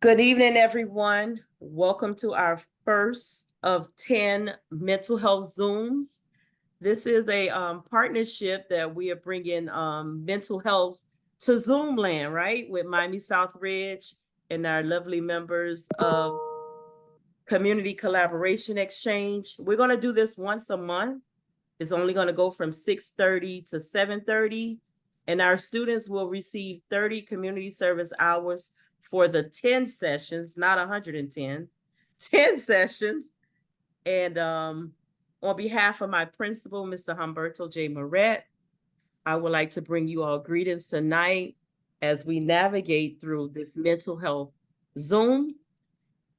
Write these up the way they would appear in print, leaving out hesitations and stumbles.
Good evening, everyone. Welcome to our first of 10 mental health Zooms. This is a partnership that we are bringing mental health to Zoom land, right? With Miami Southridge and our lovely members of Community Collaboration Exchange. We're going to do this once a month. It's only going to go from 6:30 to 7:30, and our students will receive 30 community service hours for the 10 sessions, not 110, 10 sessions. And on behalf of my principal, Mr. Humberto J. Moret, I would like to bring you all greetings tonight as we navigate through this mental health Zoom.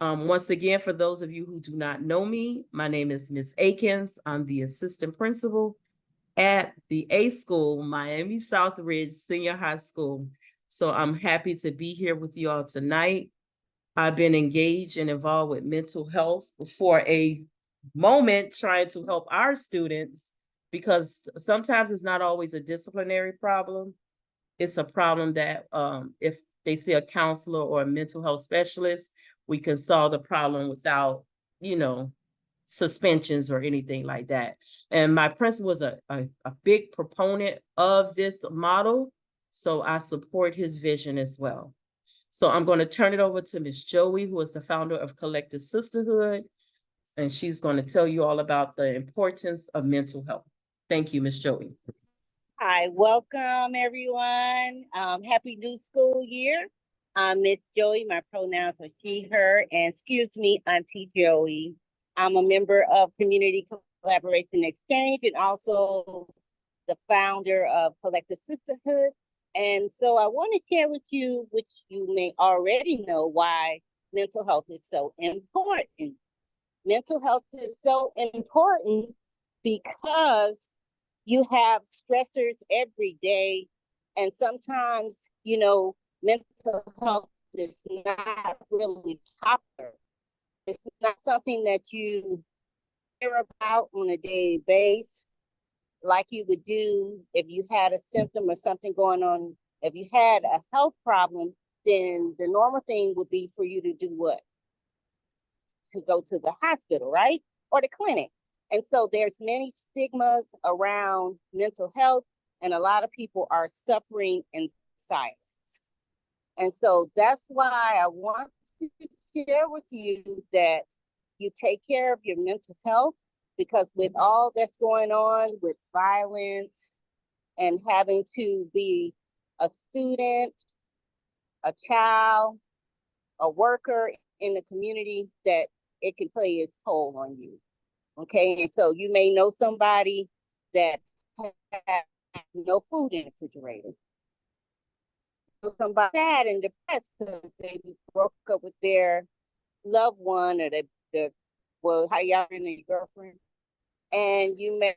Once again, for those of you who do not know me, my name is Ms. Akins. I'm the assistant principal at the A School, Miami Southridge Senior High School. So I'm happy to be here with you all tonight. I've been engaged and involved with mental health for a moment, trying to help our students, because sometimes it's not always a disciplinary problem. It's a problem that if they see a counselor or a mental health specialist, we can solve the problem without, suspensions or anything like that. And my principal was a big proponent of this model, so I support his vision as well. So I'm going to turn it over to Ms. Joey, who is the founder of Collective Sisterhood, and she's going to tell you all about the importance of mental health. Thank you, Ms. Joey. Hi, welcome everyone. Happy new school year. I'm Miss Joey. My pronouns are she, her, and excuse me, Auntie Joey. I'm a member of Community Collaboration Exchange and also the founder of Collective Sisterhood. And so I want to share with you, which you may already know, why mental health is so important. Mental health is so important because you have stressors every day. And sometimes, mental health is not really popular. It's not something that you hear about on a daily basis, like you would do if you had a symptom or something going on. If you had a health problem, then the normal thing would be for you to do what? To go to the hospital, right? Or the clinic. And so there's many stigmas around mental health, and a lot of people are suffering in silence. And so that's why I want to share with you that you take care of your mental health, because with all that's going on with violence and having to be a student, a child, a worker in the community, that it can play its toll on you. Okay, and so you may know somebody that has no food in the refrigerator. Somebody sad and depressed because they broke up with their loved one, or how y'all in your girlfriend, and you may.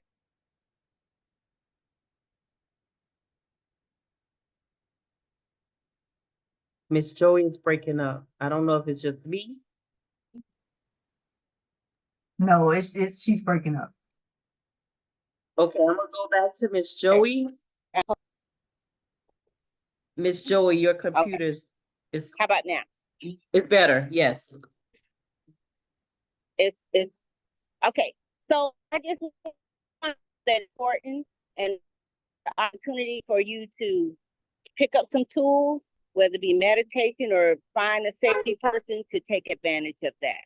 Miss Joey is breaking up. I don't know if it's just me. No, it's she's breaking up. Okay, I'm gonna go back to Miss Joey. Miss Joey, your computer is How about now? It's better, yes. It's okay. So I just want that important and the opportunity for you to pick up some tools, whether it be meditation or find a safety person to take advantage of that.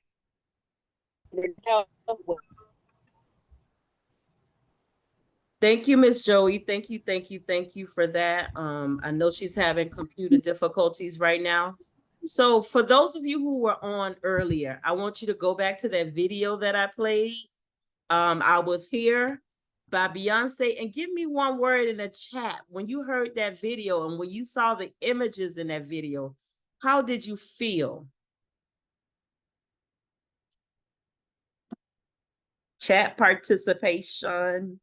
Thank you, Miss Joey. Thank you for that. I know she's having computer difficulties right now. So for those of you who were on earlier, I want you to go back to that video that I played. I Was Here by Beyonce, and give me one word in the chat. When you heard that video and when you saw the images in that video, how did you feel? Chat participation.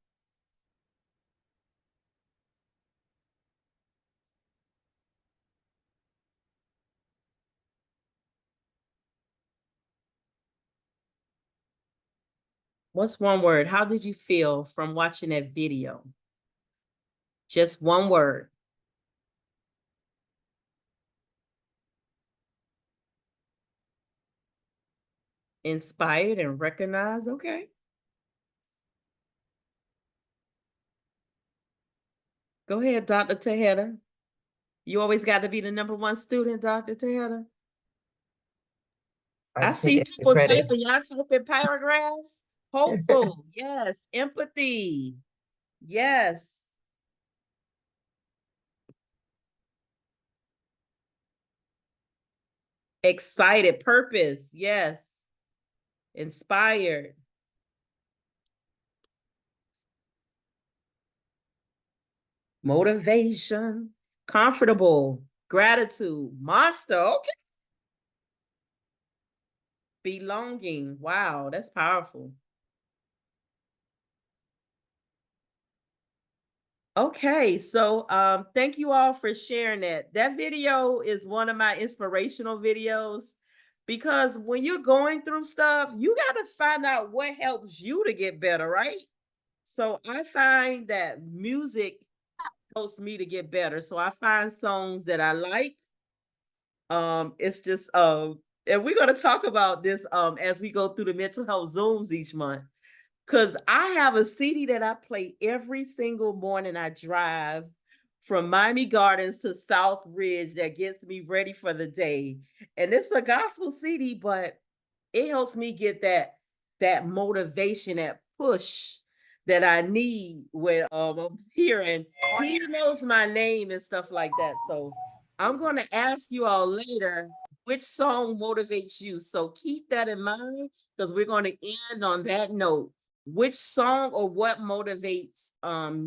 What's one word? How did you feel from watching that video? Just one word. Inspired and recognized. Okay. Go ahead, Dr. Tejeda. You always got to be the number one student, Dr. Tejeda. I I take see extra people credit. typing, y'all typing paragraphs. Hopeful. Yes. Empathy. Yes. Excited. Purpose. Yes. Inspired. Motivation. Comfortable. Gratitude. Monster. Okay. Belonging. Wow, that's powerful. Okay, so thank you all for sharing that. That video is one of my inspirational videos because when you're going through stuff, you got to find out what helps you to get better, right? So I find that music helps me to get better. So I find songs that I like. It's just and we're gonna talk about this as we go through the mental health zooms each month. Cause I have a CD that I play every single morning I drive from Miami Gardens to South Ridge that gets me ready for the day. And it's a gospel CD, but it helps me get that motivation, that push that I need when I'm hearing he knows my name and stuff like that. So I'm gonna ask you all later which song motivates you. So keep that in mind because we're going to end on that note. Which song or what motivates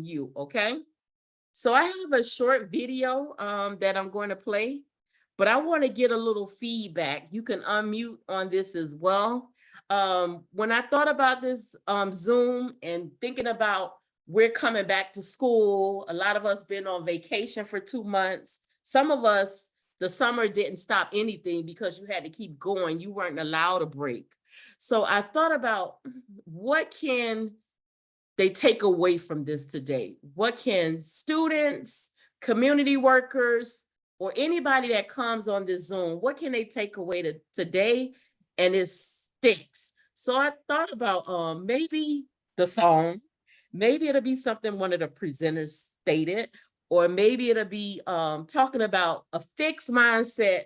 you? Okay. So I have a short video that I'm going to play, but I want to get a little feedback. You can unmute on this as well. When I thought about this Zoom and thinking about we're coming back to school, a lot of us been on vacation for 2 months. Some of us, the summer didn't stop anything because you had to keep going. You weren't allowed a break. So I thought about what can they take away from this today? What can students, community workers, or anybody that comes on this Zoom, what can they take away to today and it sticks? So I thought about maybe the song, maybe it'll be something one of the presenters stated, or maybe it'll be talking about a fixed mindset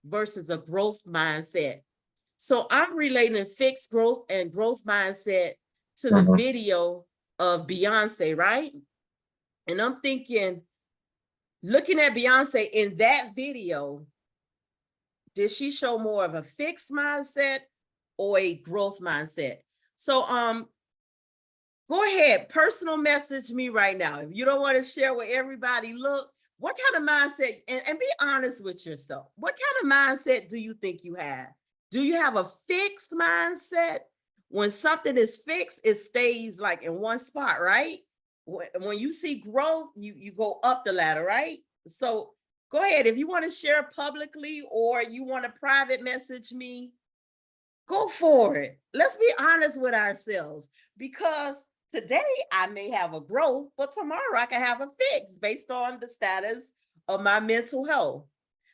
versus a growth mindset. So I'm relating fixed growth and growth mindset to the video of Beyonce, right? And I'm thinking, looking at Beyonce in that video, did she show more of a fixed mindset or a growth mindset? So go ahead, personal message me right now. If you don't want to share with everybody, look, what kind of mindset, and be honest with yourself. What kind of mindset do you think you have? Do you have a fixed mindset? When something is fixed, it stays like in one spot, right? When you see growth, you go up the ladder, right? So go ahead. If you want to share publicly or you want to private message me, go for it. Let's be honest with ourselves because today I may have a growth, but tomorrow I can have a fix based on the status of my mental health.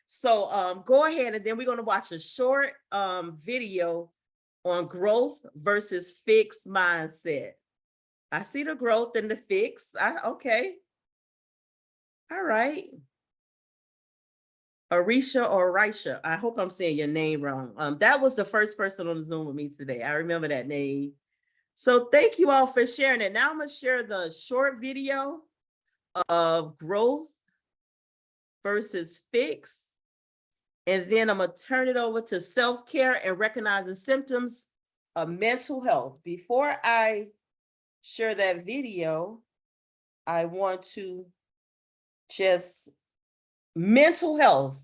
So go ahead and then we're going to watch a short video on growth versus fixed mindset. I see the growth and the fix. Okay. All right. Arisha or Risha. I hope I'm saying your name wrong. That was the first person on the Zoom with me today. I remember that name. So thank you all for sharing it. Now I'm going to share the short video of growth versus fix. And then I'm going to turn it over to self-care and recognizing symptoms of mental health. Before I share that video, I want to just mental health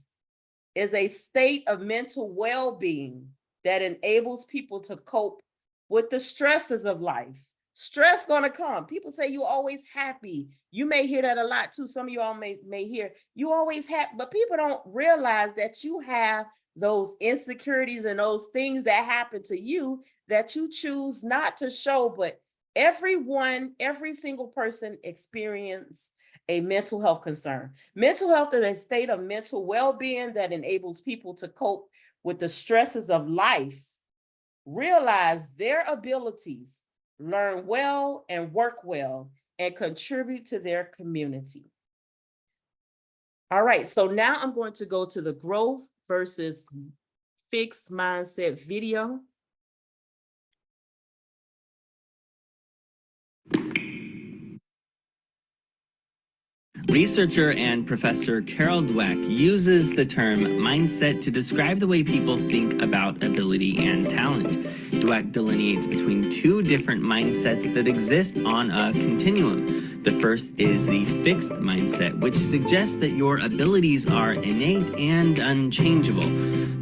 is a state of mental well-being that enables people to cope with the stresses of life. Stress gonna come. People say you always happy. You may hear that a lot too. Some of you all may hear you always happy, but people don't realize that you have those insecurities and those things that happen to you that you choose not to show. But everyone, every single person experience a mental health concern. Mental health is a state of mental well-being that enables people to cope with the stresses of life realize their abilities, learn well and work well, and contribute to their community. All right, so now I'm going to go to the growth versus fixed mindset video. Researcher and professor Carol Dweck uses the term mindset to describe the way people think about ability and talent. Dweck delineates between two different mindsets that exist on a continuum. The first is the fixed mindset, which suggests that your abilities are innate and unchangeable.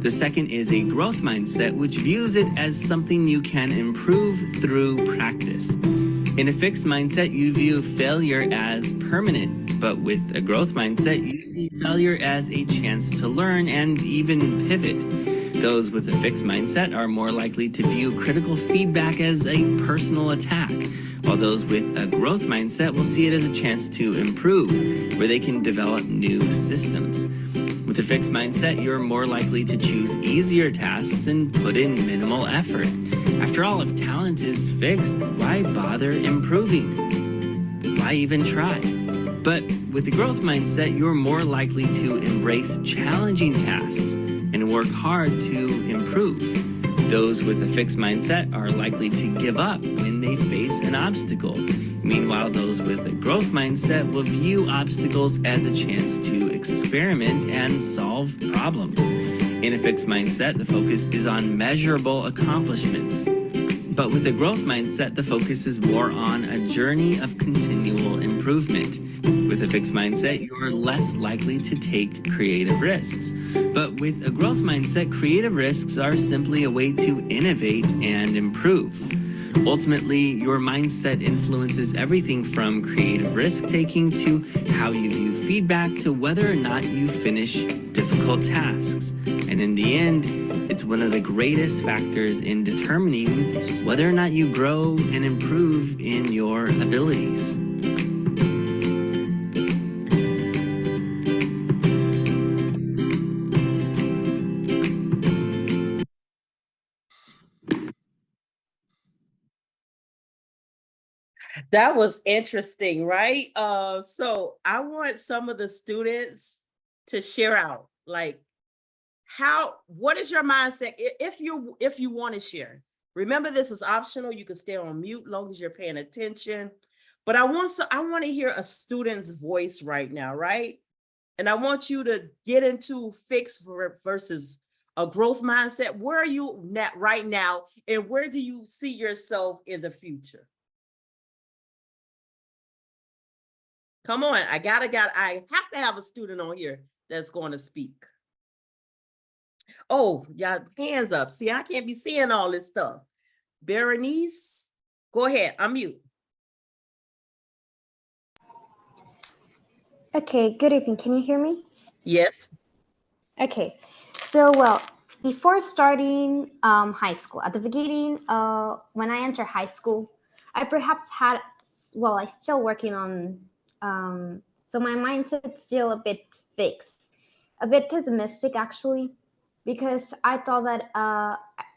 The second is a growth mindset, which views it as something you can improve through practice. In a fixed mindset, you view failure as permanent, but with a growth mindset, you see failure as a chance to learn and even pivot. Those with a fixed mindset are more likely to view critical feedback as a personal attack, while those with a growth mindset will see it as a chance to improve, where they can develop new systems. With a fixed mindset, you're more likely to choose easier tasks and put in minimal effort. After all, if talent is fixed, why bother improving? Why even try? But with a growth mindset, you're more likely to embrace challenging tasks and work hard to improve. Those with a fixed mindset are likely to give up when they face an obstacle. Meanwhile, those with a growth mindset will view obstacles as a chance to experiment and solve problems. In a fixed mindset, the focus is on measurable accomplishments. But with a growth mindset, the focus is more on a journey of continual improvement. With a fixed mindset, you're less likely to take creative risks. But with a growth mindset, creative risks are simply a way to innovate and improve. Ultimately, your mindset influences everything from creative risk-taking to how you view feedback to whether or not you finish difficult tasks. And in the end, it's one of the greatest factors in determining whether or not you grow and improve in your abilities. That was interesting, right? So I want some of the students to share out, like, what is your mindset? If you want to share. Remember, this is optional. You can stay on mute long as you're paying attention. But I want to hear a student's voice right now, right? And I want you to get into fixed versus a growth mindset. Where are you right now, and where do you see yourself in the future? Come on, I have to have a student on here that's going to speak. Oh, y'all hands up. See, I can't be seeing all this stuff. Berenice, go ahead, unmute. Okay, good evening. Can you hear me? Yes. Okay, so well, before starting high school, at the beginning, when I entered high school, I perhaps had, well, I'm still working on, so my mindset's still a bit fixed, a bit pessimistic actually, because I thought that,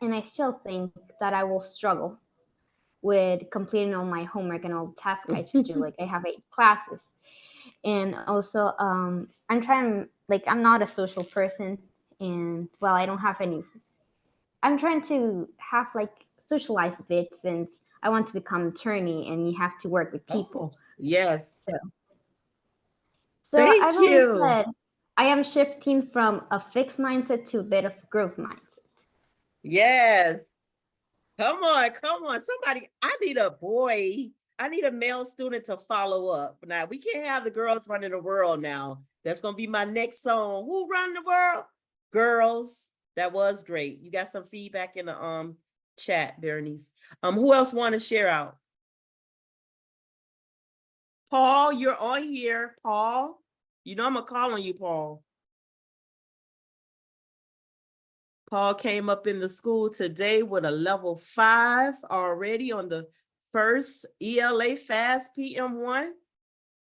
and I still think that I will struggle with completing all my homework and all the tasks I should do. Like I have 8 classes. And also I'm trying, like, I'm not a social person, and well, I don't have any, I'm trying to have like socialize a bit since I want to become attorney and you have to work with people. Yes. So Thank I believe you. that I am shifting from a fixed mindset to a bit of growth mindset. Yes. Come on. Somebody, I need a male student to follow up. Now, we can't have the girls running the world now. That's going to be my next song. Who run the world? Girls. That was great. You got some feedback in the chat, Berenice. Who else want to share out? Paul, you're on here. Paul, you know I'm going to call on you, Paul. Paul came up in the school today with a level 5 already on the first ELA Fast PM1.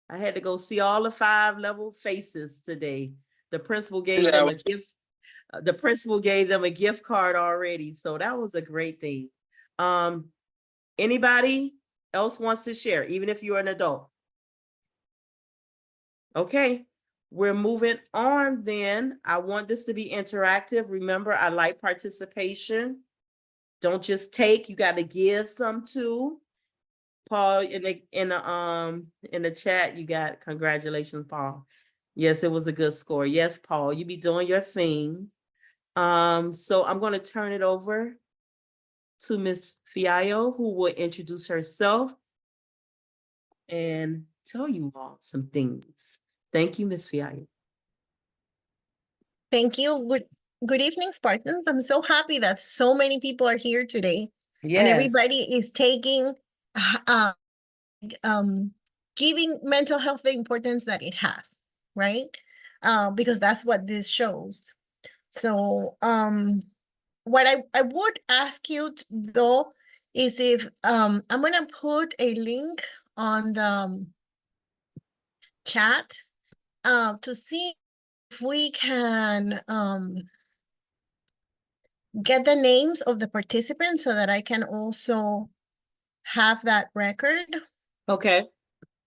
I had to go see all the 5 level faces today. The principal gave them The principal gave them a gift card already, so that was a great thing. Anybody else wants to share, even if you're an adult? Okay, we're moving on then. I want this to be interactive. Remember, I like participation. Don't just take, you got to give some too. Paul, in the chat, you got congratulations, Paul. Yes, it was a good score. Yes, Paul, you be doing your thing. So I'm going to turn it over to Miss Fiallo, who will introduce herself and tell you all some things. Thank you, Miss Fiallo. Thank you. Good evening, Spartans. I'm so happy that so many people are here today. Yes. And everybody is taking, giving mental health the importance that it has, right? Because that's what this shows. So, what I would ask you though is if I'm gonna put a link on the chat to see if we can get the names of the participants so that I can also have that record. Okay.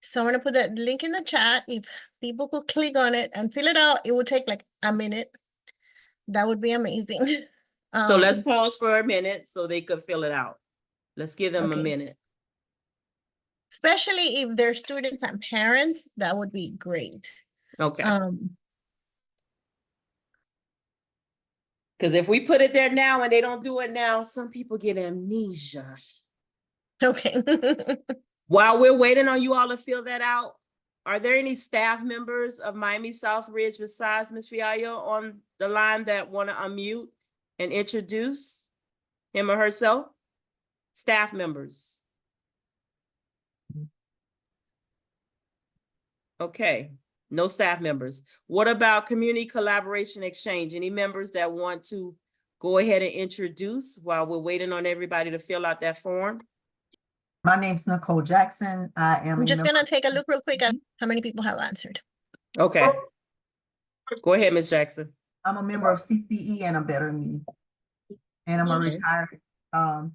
So I'm gonna put that link in the chat. If people could click on it and fill it out, it would take like a minute. That would be amazing. So let's pause for a minute so they could fill it out. Let's give them a Okay. minute. Especially if they're students and parents, that would be great. Okay. Because if we put it there now and they don't do it now, some people get amnesia. Okay. While we're waiting on you all to fill that out, are there any staff members of Miami Southridge besides Ms. Fiallo on the line that want to unmute and introduce him or herself? Staff members. Okay, no staff members. What about community collaboration exchange? Any members that want to go ahead and introduce while we're waiting on everybody to fill out that form? My name's Nicole Jackson. I am I'm just member- gonna take a look real quick at how many people have answered. Okay. Go ahead, Ms. Jackson. I'm a member of CCE and a Better Me. And I'm a Okay. retired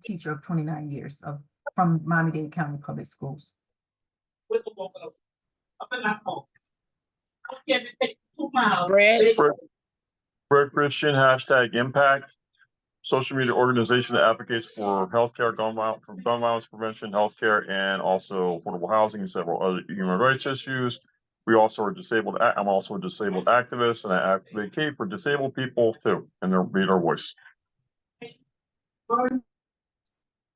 teacher of 29 years from Miami-Dade County Public Schools. Brad? Brett Christian, #impact. Social media organization that advocates for healthcare, gun violence prevention, healthcare, and also affordable housing and several other human rights issues. We also are disabled. I'm also a disabled activist, and I advocate for disabled people too, and their voice.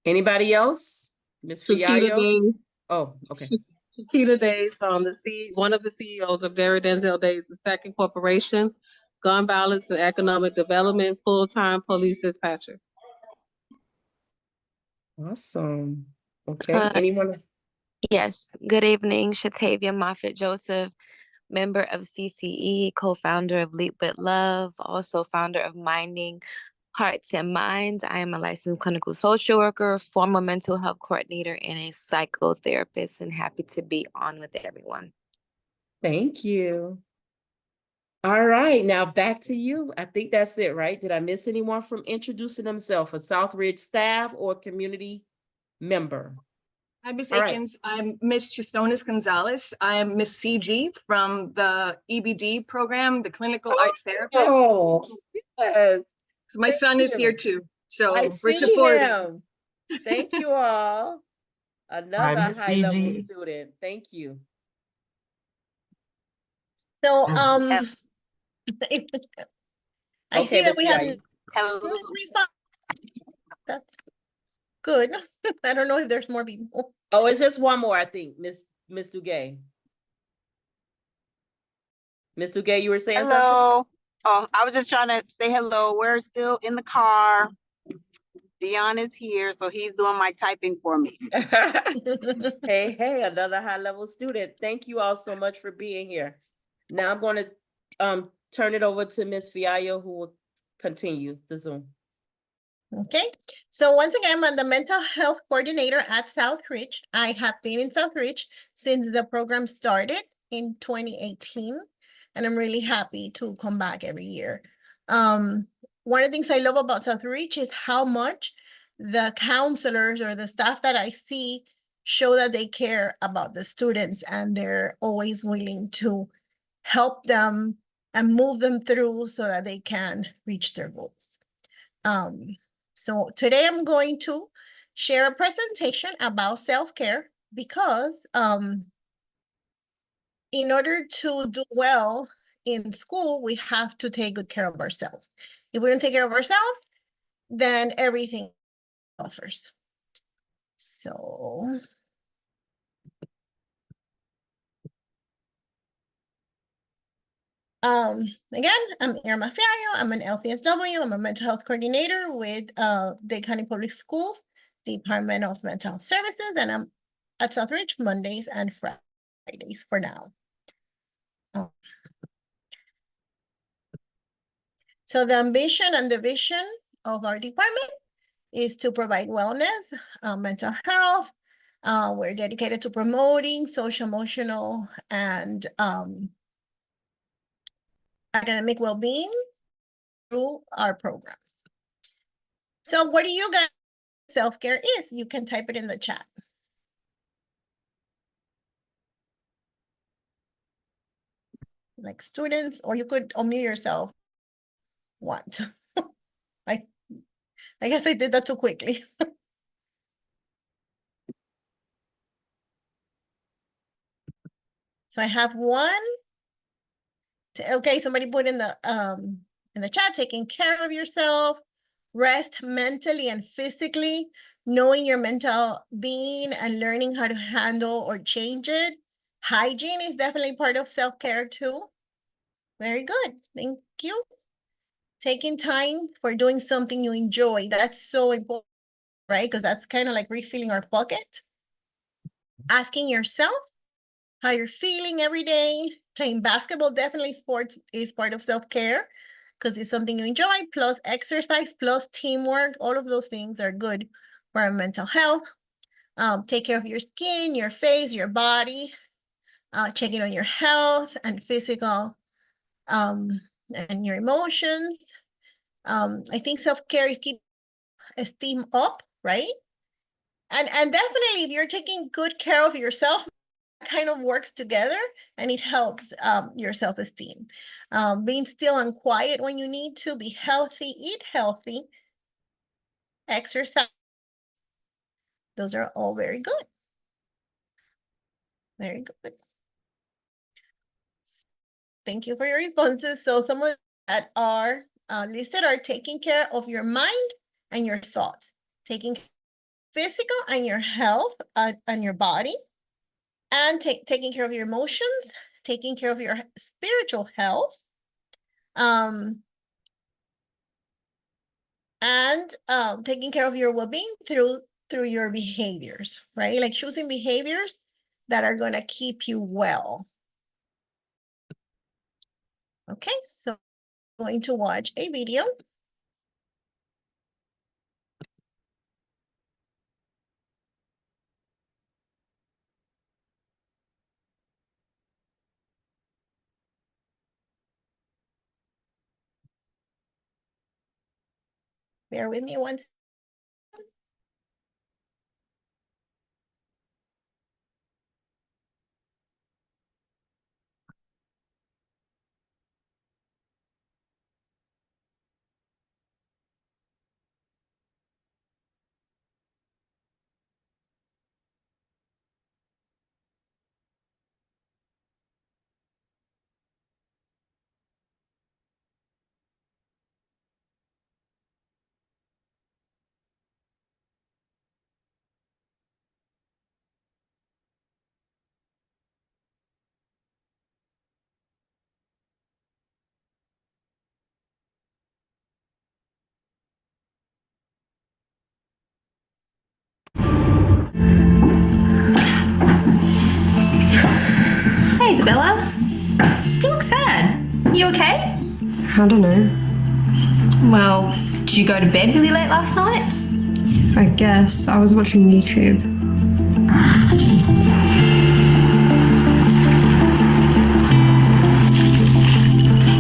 Anybody else? Ms. Fiallo? Oh, okay. Peter Days, one of the CEOs of Derry Denzel Days, the second corporation, gun violence and economic development, full-time police dispatcher. Awesome. Okay, anyone? Yes, good evening, Shatavia Moffitt Joseph, member of CCE, co-founder of Leap with Love, also founder of Minding Hearts and Minds. I am a licensed clinical social worker, former mental health coordinator, and a psychotherapist, and happy to be on with everyone. Thank you. All right, now back to you. I think that's it, right? Did I miss anyone from introducing themselves, a Southridge staff or community member? Hi, Ms. All right. Akins. I'm Ms. Chisonis Gonzalez. I am Ms. CG from the EBD program, the clinical art therapist. Oh, yes. So my Thank son is you. here too. So I we're see supporting. him. Thank you all. Another Miss high-level CG. student. Thank you. So Yes. I Okay, see that Ms. we have Fiallo. Hello. response. That's good. I don't know if there's more people. Oh, it's just one more, I think, Miss Duguay. Ms. Duguay, you were saying something? Hello. Oh, I was just trying to say hello. We're still in the car. Dion is here, so he's doing my typing for me. Hey, another high-level student. Thank you all so much for being here. Now I'm going to turn it over to Ms. Fiallo, who will continue the Zoom. Okay, so once again, I'm the mental health coordinator at Southridge. I have been in Southridge since the program started in 2018, and I'm really happy to come back every year. One of the things I love about South Reach is how much the counselors or the staff that I see show that they care about the students, and they're always willing to help them and move them through so that they can reach their goals. So today I'm going to share a presentation about self-care because in order to do well in school, we have to take good care of ourselves. If we don't take care of ourselves, then everything suffers. So again, I'm Irma Fiallo. I'm an LCSW. I'm a mental health coordinator with Dade County Public Schools, Department of Mental Health Services, and I'm at Southridge Mondays and Fridays for now. So the ambition and the vision of our department is to provide wellness, mental health. We're dedicated to promoting social, emotional, and academic well-being through our programs. So what do you guys think self-care is? You can type it in the chat. Like students, or you could unmute yourself. Want? I guess I did that too quickly. So I have one. Okay, somebody put in the chat, taking care of yourself, rest mentally and physically, knowing your mental being and learning how to handle or change it. Hygiene is definitely part of self-care too. Very good. Thank you. Taking time for doing something you enjoy. That's so important, right? Because that's kind of like refilling our bucket. Asking yourself how you're feeling every day. Playing basketball, definitely sports is part of self-care because it's something you enjoy, plus exercise, plus teamwork. All of those things are good for our mental health. Take care of your skin, your face, your body, checking on your health and physical and your emotions. I think self-care is keep esteem up, right? And definitely if you're taking good care of yourself, kind of works together and it helps your self-esteem. Being still and quiet when you need to, be healthy, eat healthy, exercise. Those are all very good. Very good. Thank you for your responses. So some of that are listed are taking care of your mind and your thoughts, taking physical and your health and your body, and taking care of your emotions, taking care of your spiritual health, and taking care of your well-being through your behaviors, right? Like choosing behaviors that are going to keep you well. Okay, so I'm going to watch a video. Bear with me once. Hey, Isabella. You look sad. You okay? I don't know. Well, did you go to bed really late last night? I guess. I was watching YouTube.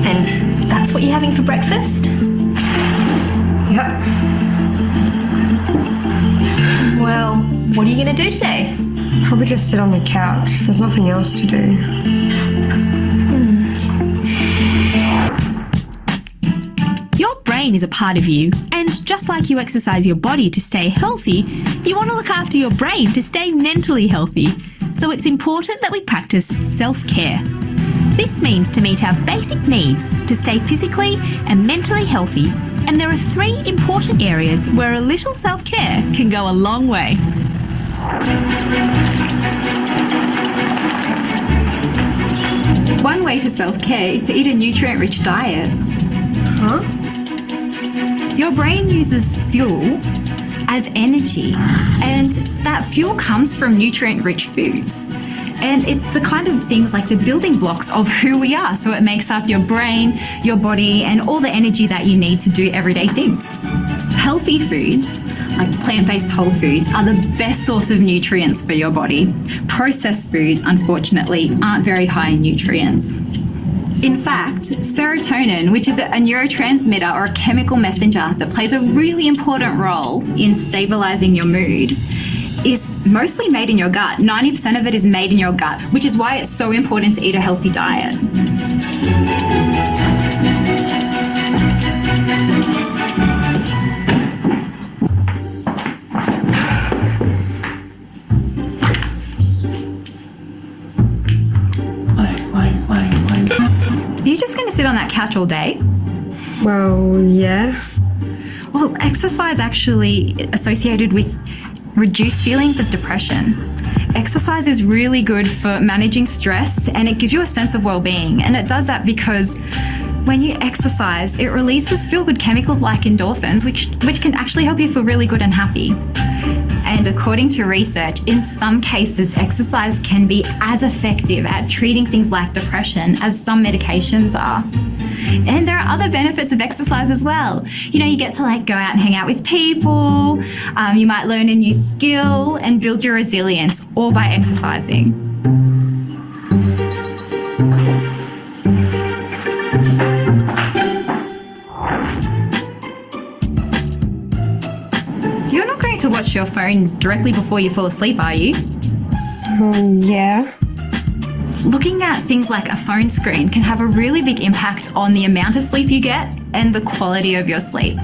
And that's what you're having for breakfast? Yep. Well, what are you going to do today? Probably just sit on the couch. There's nothing else to do. Your brain is a part of you, and just like you exercise your body to stay healthy, you want to look after your brain to stay mentally healthy. So it's important that we practice self-care. This means to meet our basic needs to stay physically and mentally healthy. And there are 3 important areas where a little self-care can go a long way. One way to self-care is to eat a nutrient-rich diet. Huh? Your brain uses fuel as energy, and that fuel comes from nutrient-rich foods. And it's the kind of things like the building blocks of who we are. So it makes up your brain, your body, and all the energy that you need to do everyday things. Healthy foods, like plant-based whole foods, are the best source of nutrients for your body. Processed foods, unfortunately, aren't very high in nutrients. In fact, serotonin, which is a neurotransmitter or a chemical messenger that plays a really important role in stabilizing your mood, is mostly made in your gut. 90% of it is made in your gut, which is why it's so important to eat a healthy diet. Are you just going to sit on that couch all day? Well, yeah. Well, exercise actually associated with reduced feelings of depression. Exercise is really good for managing stress, and it gives you a sense of well-being. And it does that because when you exercise, it releases feel-good chemicals like endorphins, which can actually help you feel really good and happy. And according to research, in some cases, exercise can be as effective at treating things like depression as some medications are. And there are other benefits of exercise as well. You know, you get to go out and hang out with people, you might learn a new skill and build your resilience, all by exercising. You're not going to watch your phone directly before you fall asleep, are you? Yeah. Looking at things like a phone screen can have a really big impact on the amount of sleep you get and the quality of your sleep.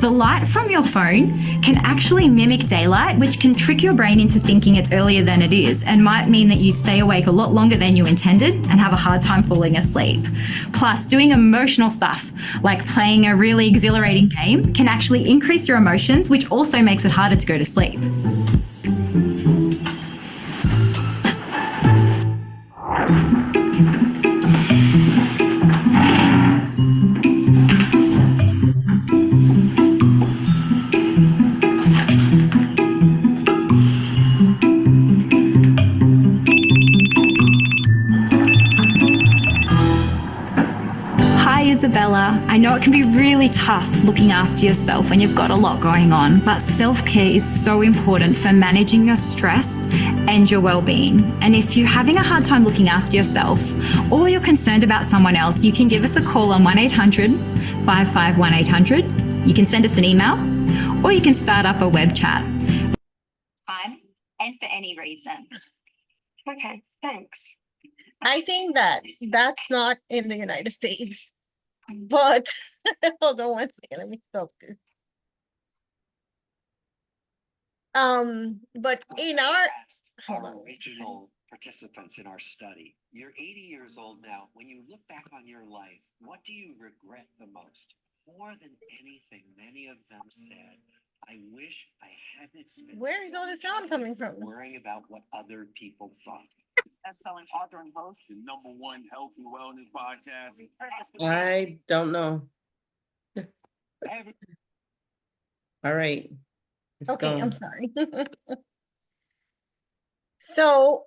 The light from your phone can actually mimic daylight, which can trick your brain into thinking it's earlier than it is and might mean that you stay awake a lot longer than you intended and have a hard time falling asleep. Plus, doing emotional stuff like playing a really exhilarating game can actually increase your emotions, which also makes it harder to go to sleep. Isabella, I know it can be really tough looking after yourself when you've got a lot going on, but self-care is so important for managing your stress and your well-being. And if you're having a hard time looking after yourself or you're concerned about someone else, you can give us a call on 1-800-551-800. You can send us an email or you can start up a web chat. Time and for any reason. Okay, thanks. I think that that's not in the United States. But hold on one second, let me stop this. But in our original participants in our study, you're 80 years old now. When you look back on your life, what do you regret the most? More than anything, many of them said, I wish I hadn't spent where is all the sound coming from? Worrying about what other people thought. Best-selling author and host, the #1 health and wellness podcast. I don't know. All right. Okay, gone. I'm sorry. So,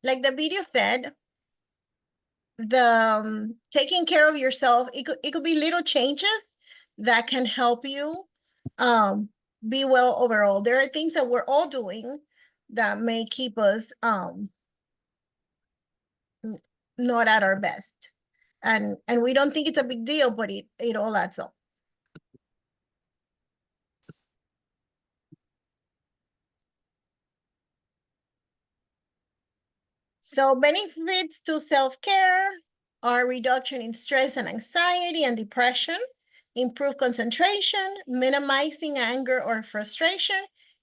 like the video said, the taking care of yourself, it could be little changes that can help you be well overall. There are things that we're all doing that may keep us not at our best. and we don't think it's a big deal, but it all adds up. So benefits to self-care are reduction in stress and anxiety and depression, improve concentration, minimizing anger or frustration,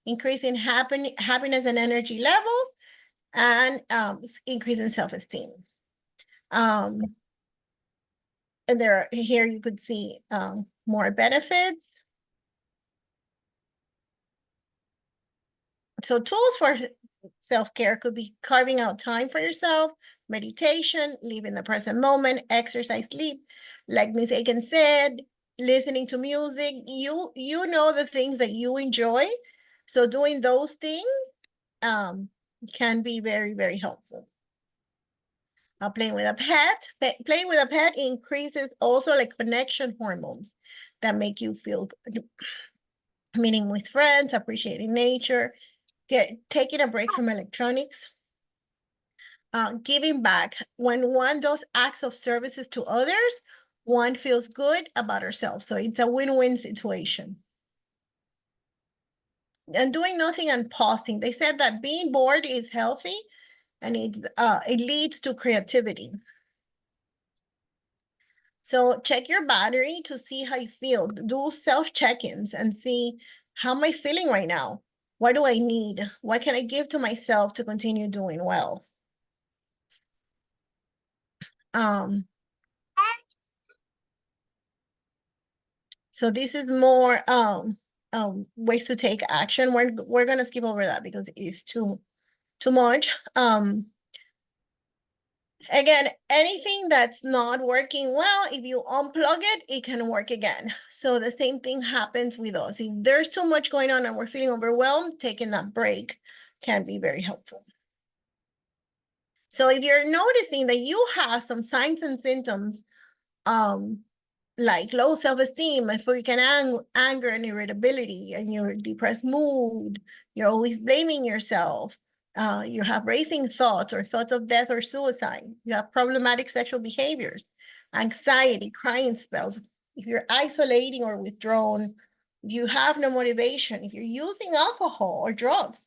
increasing happiness and energy level, and increasing self-esteem. And here you could see more benefits. So tools for self-care could be carving out time for yourself, meditation, living the present moment, exercise, sleep, like Miss Aiken said, listening to music. You know the things that you enjoy. So doing those things can be very, very helpful. Playing with a pet. Playing with a pet increases also like connection hormones that make you feel good. Meeting with friends, appreciating nature, taking a break from electronics. Giving back. When one does acts of services to others, one feels good about herself. So it's a win-win situation. And doing nothing and pausing. They said that being bored is healthy and it leads to creativity. So check your battery to see how you feel. Do self-check-ins and see, how am I feeling right now? What do I need? What can I give to myself to continue doing well? So this is more ways to take action. We're gonna skip over that because it's too much. Again, anything that's not working well, if you unplug it, it can work again. So the same thing happens with us. If there's too much going on and we're feeling overwhelmed, taking that break can be very helpful. So if you're noticing that you have some signs and symptoms, like low self-esteem, freaking anger and irritability, and your depressed mood, you're always blaming yourself, you have racing thoughts or thoughts of death or suicide, you have problematic sexual behaviors, anxiety, crying spells, if you're isolating or withdrawn, if you have no motivation, if you're using alcohol or drugs,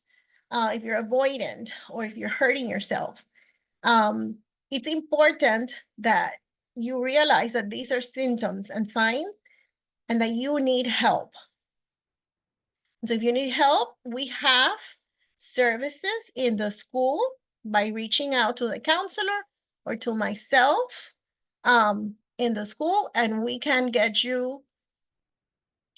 if you're avoidant, or if you're hurting yourself, it's important that you realize that these are symptoms and signs and that you need help. So if you need help, we have services in the school by reaching out to the counselor or to myself in the school, and we can get you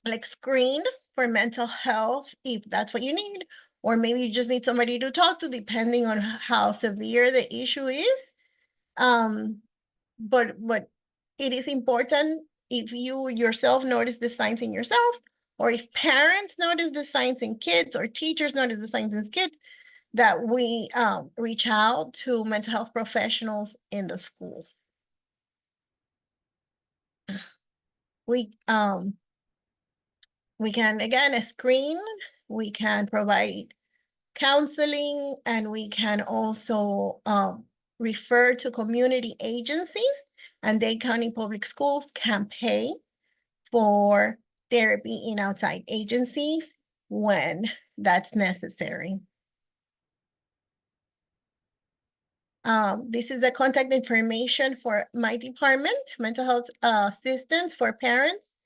like screened for mental health if that's what you need, or maybe you just need somebody to talk to depending on how severe the issue is. But it is important, if you yourself notice the signs in yourself, or if parents notice the signs in kids, or teachers notice the signs in kids, that we reach out to mental health professionals in the school. We can, again, screen, we can provide counseling, and we can also refer to community agencies, and Dade County Public Schools can pay for therapy in outside agencies when that's necessary. This is the contact information for my department, mental health assistance for parents.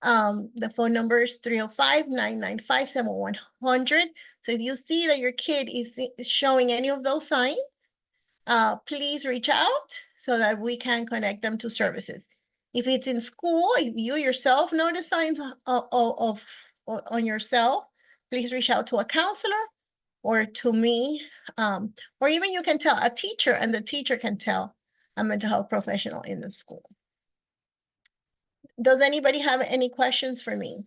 The phone number is 305-995-7100. So if you see that your kid is showing any of those signs, please reach out so that we can connect them to services. If it's in school, if you yourself notice signs on yourself, please reach out to a counselor or to me, or even you can tell a teacher, and the teacher can tell a mental health professional in the school. Does anybody have any questions for me?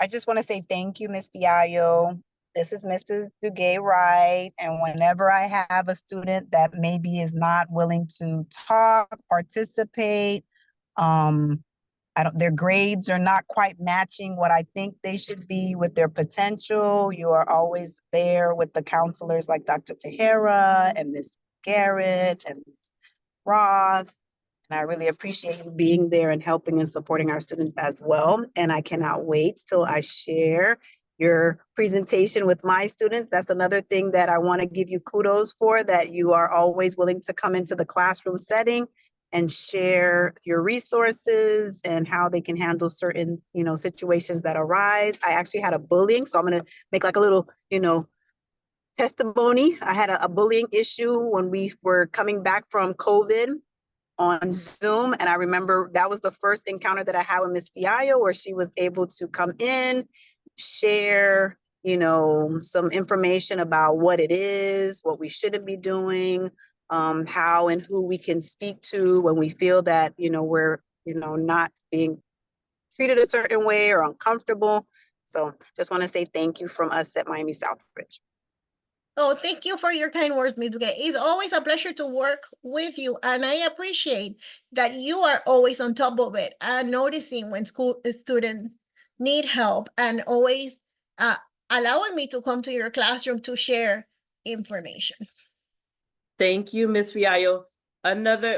I just want to say thank you, Ms. Diallo. This is Mrs. Dugay Wright. And whenever I have a student that maybe is not willing to talk, participate, their grades are not quite matching what I think they should be with their potential. You are always there with the counselors like Dr. Tahara and Miss Garrett and Ms. Roth. And I really appreciate you being there and helping and supporting our students as well. And I cannot wait till I share your presentation with my students. That's another thing that I want to give you kudos for, that you are always willing to come into the classroom setting and share your resources and how they can handle certain, situations that arise. I actually had a bullying, so I'm going to make like a little, testimony. I had a bullying issue when we were coming back from COVID on Zoom. And I remember that was the first encounter that I had with Miss Fiallo, where she was able to come in, share, some information about what it is, what we shouldn't be doing, how and who we can speak to when we feel that, we're, not being treated a certain way or uncomfortable. So just want to say thank you from us at Miami Southbridge. Oh, thank you for your kind words, Ms. Duque. It's always a pleasure to work with you, and I appreciate that you are always on top of it and noticing when school students need help, and always allowing me to come to your classroom to share information. Thank you, Ms. Fiallo.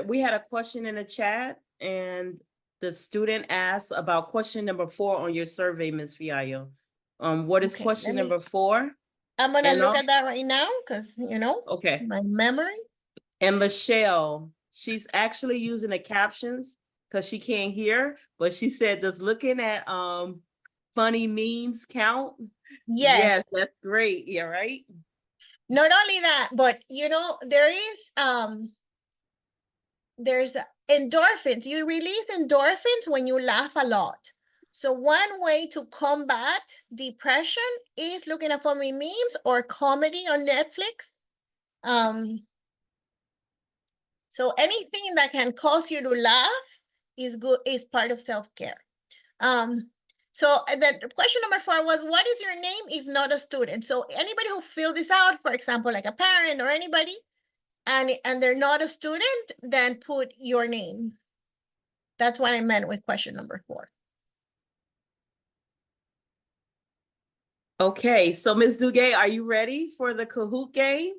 We had a question in the chat, and the student asked about question number 4 on your survey, Ms. Fiallo. What is question number 4? I'm gonna look at that right now because, okay, my memory. And Michelle, she's actually using the captions because she can't hear, but she said, does looking at funny memes count? Yes, that's great. Yeah, right. Not only that, but there's endorphins. You release endorphins when you laugh a lot. So one way to combat depression is looking at funny memes or comedy on Netflix. So anything that can cause you to laugh is part of self-care. So the question number 4 was, what is your name if not a student? So anybody who fill this out, for example, like a parent or anybody, and they're not a student, then put your name. That's what I meant with question number 4. Okay, so Ms. Duguay, are you ready for the Kahoot game?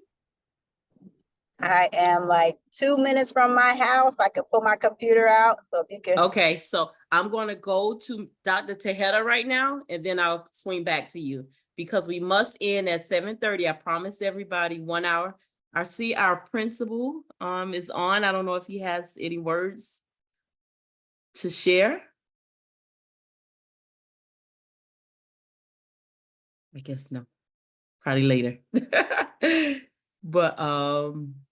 I am like 2 minutes from my house. I could pull my computer out. So if you could. Okay, so I'm going to go to Dr. Tejeda right now, and then I'll swing back to you because we must end at 7:30. I promised everybody 1 hour. I see our principal is on. I don't know if he has any words to share. I guess no, probably later. But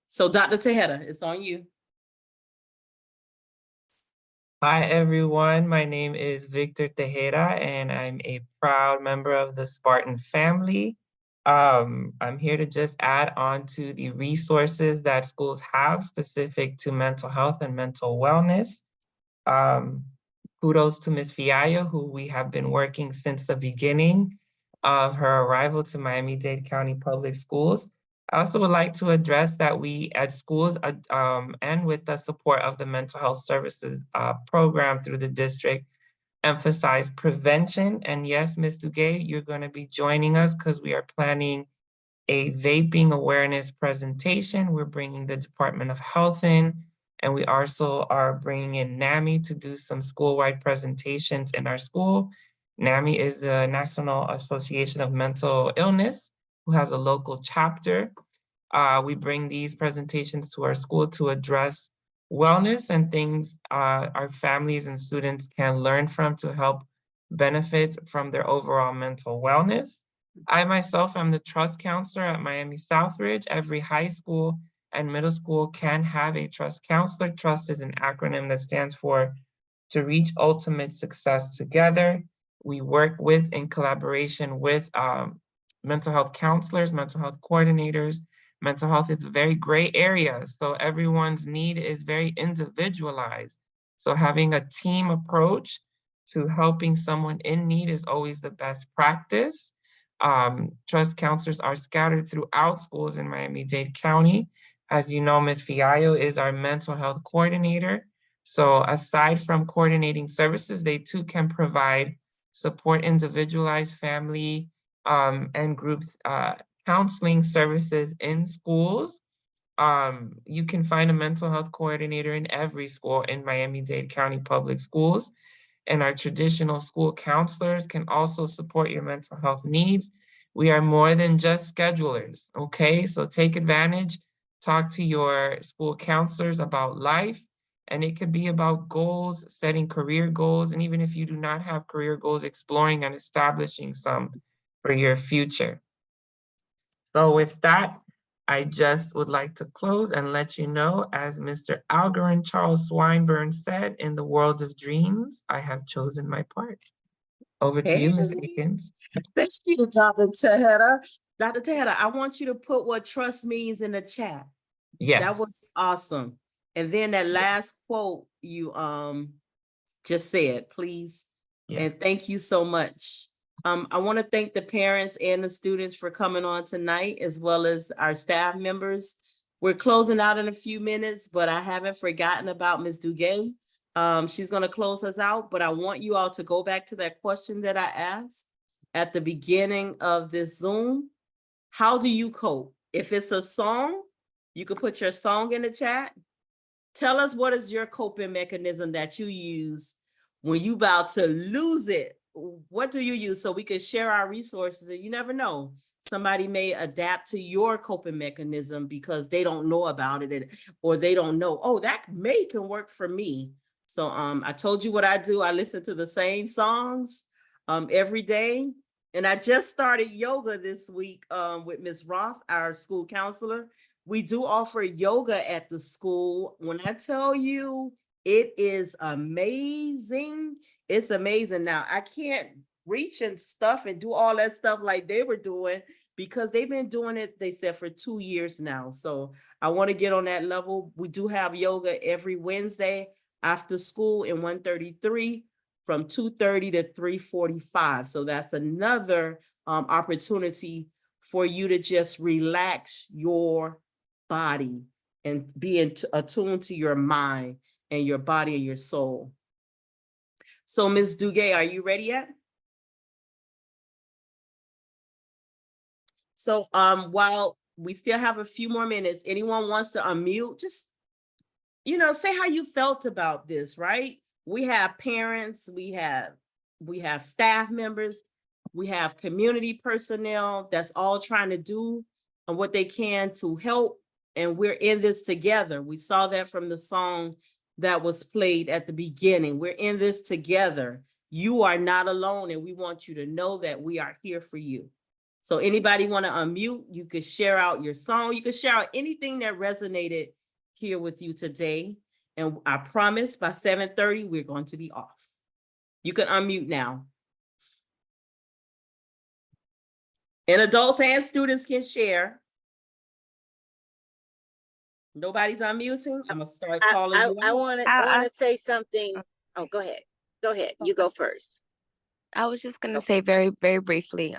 so Dr. Tejeda, it's on you. Hi everyone, my name is Victor Tejeda and I'm a proud member of the Spartan family. I'm here to just add on to the resources that schools have specific to mental health and mental wellness. Kudos to Ms. Fiallo, who we have been working since the beginning of her arrival to Miami-Dade County Public Schools. I also would like to address that we at schools and with the support of the mental health services program through the district emphasize prevention. And yes, Ms. Duguay, you're going to be joining us because we are planning a vaping awareness presentation. We're bringing the Department of Health in, and we also are bringing in NAMI to do some school-wide presentations in our school. NAMI is the National Association of Mental Illness, who has a local chapter. We bring these presentations to our school to address wellness and things our families and students can learn from to help benefit from their overall mental wellness. I myself am the trust counselor at Miami Southridge. Every high school and middle school can have a trust counselor. Trust is an acronym that stands for to reach ultimate success together. We work with, in collaboration with mental health counselors, mental health coordinators. Mental health is a very gray area, so everyone's need is very individualized. So having a team approach to helping someone in need is always the best practice. Trust counselors are scattered throughout schools in Miami-Dade County. As you know, Ms. Fiallo is our mental health coordinator. So aside from coordinating services, they too can provide support individualized family and groups counseling services in schools. You can find a mental health coordinator in every school in Miami-Dade County Public Schools. And our traditional school counselors can also support your mental health needs. We are more than just schedulers, okay? So take advantage, talk to your school counselors about life, and it could be about goals, setting career goals, and even if you do not have career goals, exploring and establishing some for your future. So with that, I just would like to close and let you know, as Mr. Algernon Charles Swinburne said, in the world of dreams, I have chosen my part. Over to you, Ms. Akins. Thank you, Dr. Tejeda. Dr. Tejeda, I want you to put what trust means in the chat. Yes. That was awesome. And then that last quote you just said, please. Yes. And thank you so much. I want to thank the parents and the students for coming on tonight, as well as our staff members. We're closing out in a few minutes, but I haven't forgotten about Ms. Duguay. She's going to close us out, but I want you all to go back to that question that I asked at the beginning of this Zoom. How do you cope? If it's a song, you can put your song in the chat. Tell us, what is your coping mechanism that you use when you about to lose it? What do you use, so we can share our resources? And you never know, somebody may adapt to your coping mechanism because they don't know about it, or they don't know, oh, that can work for me. So I told you what I do. I listen to the same songs every day. And I just started yoga this week with Ms. Roth, our school counselor. We do offer yoga at the school. When I tell you, it is amazing. It's amazing. Now, I can't reach and stuff and do all that stuff like they were doing, because they've been doing it, they said, for 2 years now. So I want to get on that level. We do have yoga every Wednesday after school in 133 from 2:30 to 3:45. So that's another opportunity for you to just relax your body and be attuned to your mind and your body and your soul. So Ms. Duguay, are you ready yet? So while we still have a few more minutes, anyone wants to unmute, just, say how you felt about this, right? We have parents, we have staff members, we have community personnel that's all trying to do what they can to help, and we're in this together. We saw that from the song that was played at the beginning. We're in this together. You are not alone, and we want you to know that we are here for you. So anybody want to unmute, you could share out your song. You could share out anything that resonated here with you today. And I promise by 7:30, we're going to be off. You can unmute now. And adults and students can share. Nobody's unmuting. I'm gonna start calling you out. I want to say something. Oh, go ahead. Go ahead. You go first. I was just going to say very, very briefly,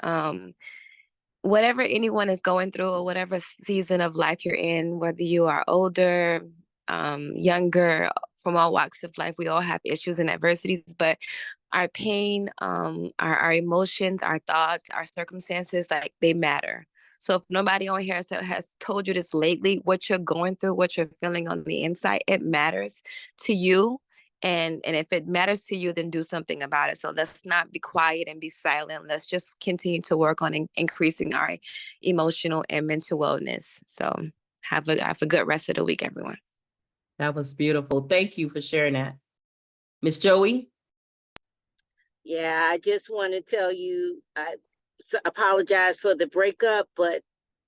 whatever anyone is going through, or whatever season of life you're in, whether you are older, younger, from all walks of life, we all have issues and adversities, but our pain, our emotions, our thoughts, our circumstances, like, they matter. So if nobody on here has told you this lately, what you're going through, what you're feeling on the inside, it matters to you. And if it matters to you, then do something about it. So let's not be quiet and be silent. Let's just continue to work on increasing our emotional and mental wellness. So have a good rest of the week, everyone. That was beautiful. Thank you for sharing that. Miss Joey? Yeah, I just want to tell you, I apologize for the breakup, but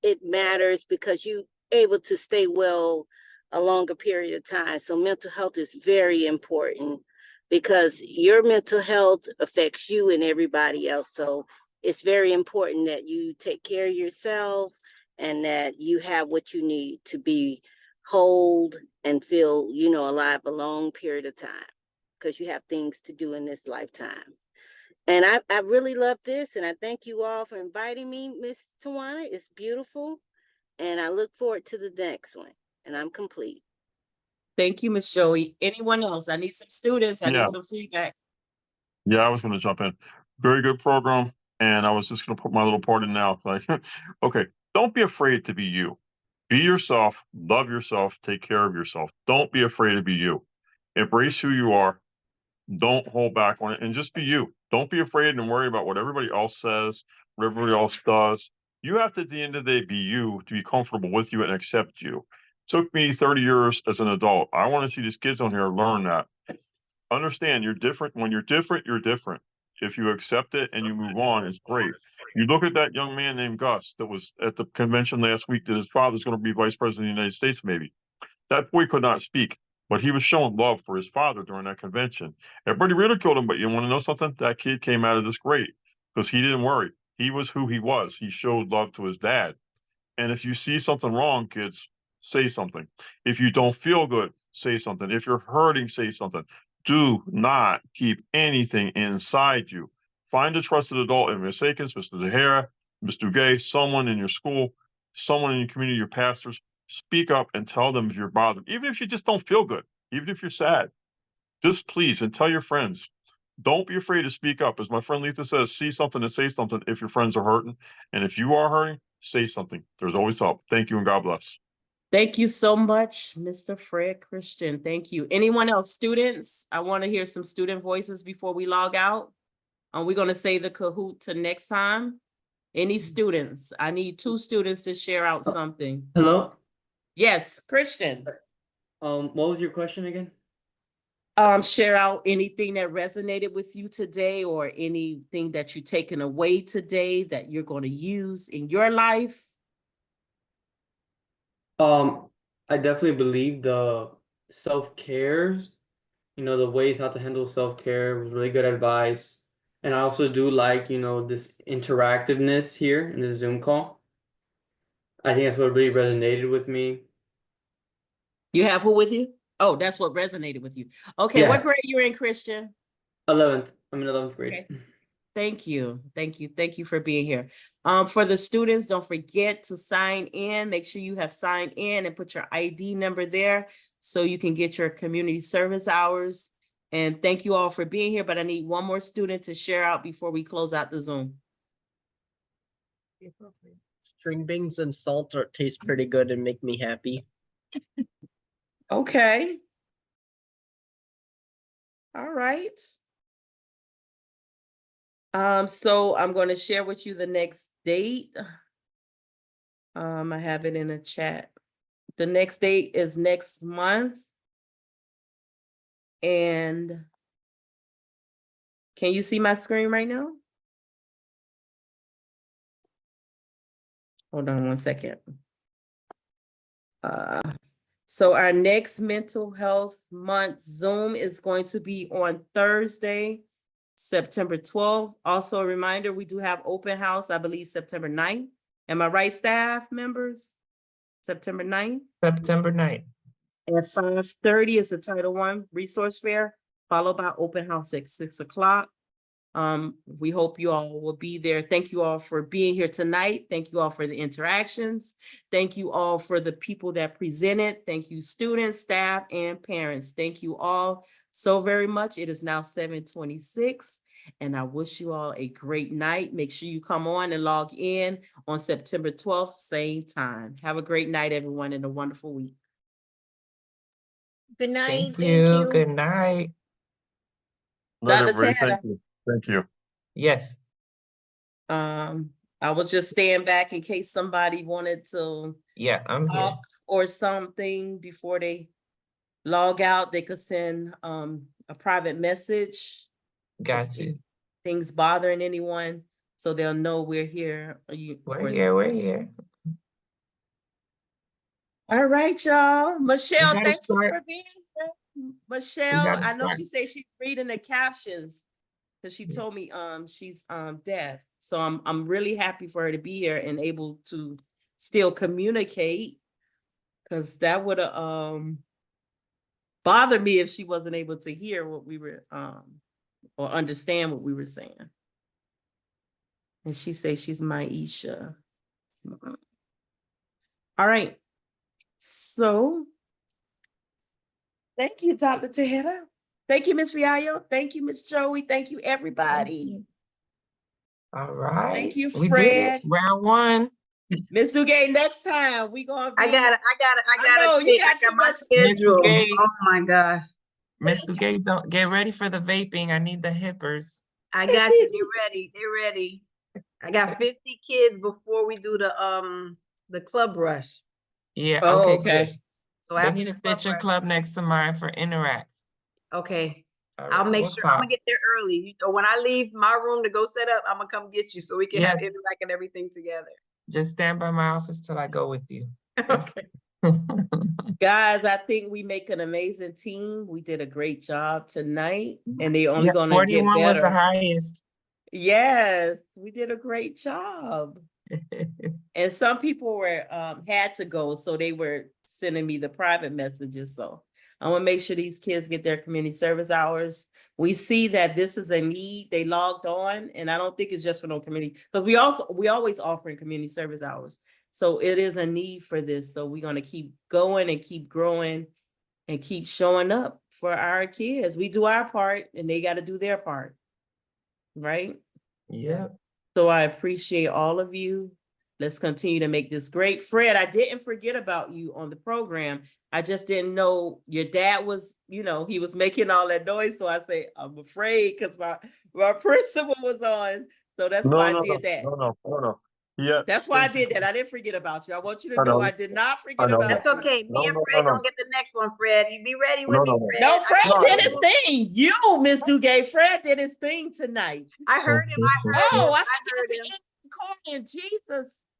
it matters because you able to stay well a longer period of time. So mental health is very important, because your mental health affects you and everybody else. So it's very important that you take care of yourself and that you have what you need to be whole and feel, alive a long period of time, because you have things to do in this lifetime. And I really love this, and I thank you all for inviting me, Miss Tawana. It's beautiful, and I look forward to the next one. And I'm complete. Thank you, Miss Joey. Anyone else? I need some students. I Yeah. need some feedback. Yeah, I was gonna jump in. Very good program, and I was just gonna put my little part in now. Like, okay, don't be afraid to be you. Be yourself, love yourself, take care of yourself. Don't be afraid to be you. Embrace who you are. Don't hold back on it and just be you. Don't be afraid and worry about what everybody else says, what everybody else does. You have to, at the end of the day, be you to be comfortable with you and accept you. Took me 30 years as an adult. I want to see these kids on here learn that. Understand you're different. When you're different, you're different. If you accept it and you move on, it's great. You look at that young man named Gus that was at the convention last week that his father's going to be vice president of the United States, maybe. That boy could not speak, but he was showing love for his father during that convention. Everybody ridiculed him, but you want to know something? That kid came out of this great because he didn't worry. He was who he was. He showed love to his dad. And if you see something wrong, kids, say something. If you don't feel good, say something. If you're hurting, say something. Do not keep anything inside you. Find a trusted adult in Ms. Akins, Mr. Zahara, Mr. Gay, someone in your school, someone in your community, your pastors. Speak up and tell them if you're bothered, even if you just don't feel good, even if you're sad. Just please and tell your friends. Don't be afraid to speak up. As my friend Letha says, see something and say something if your friends are hurting. And if you are hurting, say something. There's always help. Thank you and God bless. Thank you so much, Mr. Fred Christian. Thank you. Anyone else? Students? I want to hear some student voices before we log out. We're going to say the Kahoot to next time. Any students? I need 2 students to share out something. Hello? Yes, Christian. What was your question again? Share out anything that resonated with you today or anything that you've taken away today that you're going to use in your life. I definitely believe the self-care, the ways how to handle self-care was really good advice. And I also do like, this interactiveness here in the Zoom call. I think that's what really resonated with me. You have who with you? Oh, that's what resonated with you. Okay, Yeah. what grade you in, Christian? 11th. I'm in 11th grade. Okay. Thank you. Thank you. Thank you for being here. For the students, don't forget to sign in. Make sure you have signed in and put your ID number there so you can get your community service hours. And thank you all for being here, but I need one more student to share out before we close out the Zoom. String beans and salt taste pretty good and make me happy. Okay. All right. So I'm going to share with you the next date. I have it in a chat. The next date is next month. And can you see my screen right now? Hold on one second. So our next mental health month Zoom is going to be on Thursday, September 12th. Also a reminder, we do have open house, I believe September 9th. Am I right, staff members? September 9th? September 9th. At 5:30 is the Title I Resource Fair, followed by open house at 6 o'clock. We hope you all will be there. Thank you all for being here tonight. Thank you all for the interactions. Thank you all for the people that presented. Thank you, students, staff, and parents. Thank you all so very much. It is now 7:26, and I wish you all a great night. Make sure you come on and log in on September 12th, same time. Have a great night, everyone, and a wonderful week. Good night. Thank you. Good night. Night, Dr. everybody. Tanner. Thank you. Thank you. Yes. I was just staying back in case somebody wanted to Yeah, I'm here. talk or something before they log out. They could send a private message. Got you. Things bothering anyone, so they'll know we're here. We're here. All right, y'all. Michelle, gotta thank you start. for being here. Michelle, gotta I know start. she said she's reading the captions because she told me she's deaf. So I'm really happy for her to be here and able to still communicate, because that would have bothered me if she wasn't able to hear what we were or understand what we were saying. And she says she's Maisha. All right. So Thank you, Dr. Tejeda. Thank you, Ms. Riallo. Thank you, Ms. Joey. Thank you, everybody. All right. Thank you, We did it. Fred. Round one. Ms. Dugay, next time we gonna be. I got know, you got I too got my much. schedule. Mr. Gay. Oh my gosh. Mr. Gay, don't get ready for the vaping. I need the hippers. I got you. Get ready. They're ready. I got 50 kids before we do the club rush. Yeah, Oh, okay, good. So They after need the to club fit your rush, club next to mine for Interact. okay. All I'll right, make we'll sure I'm talk. gonna get there early. So when I leave my room to go set up, I'm gonna come get you so we can have Yes. Interact and everything together. Just stand by my office till I go with you. Okay. Guys, I think we make an amazing team. We did a great job tonight, and they're only Yeah, gonna get 41 was the better. highest. Yes, we did a great job. And some people were had to go, so they were sending me the private messages. So I want to make sure these kids get their community service hours. We see that this is a need. They logged on, and I don't think it's just for no community, because we always offering community service hours. So it is a need for this. So we're gonna keep going and keep growing and keep showing up for our kids. We do our part, and they got to do their part, right? Yeah. So I appreciate all of you. Let's continue to make this great. Fred, I didn't forget about you on the program. I just didn't know your dad was, he was making all that noise. So I say, I'm afraid because my principal was on. So that's why I did that. No. Yeah. That's why I did that. I didn't forget about you. I want you to I know know. I did not forget know. about That's you. okay. Me and Fred gonna get the next one, Fred. You be ready with me, Fred. No, Fred I did his thing. You, Miss Dugay, Fred did his thing tonight. heard him. Oh, I forgot to end recording. Jesus.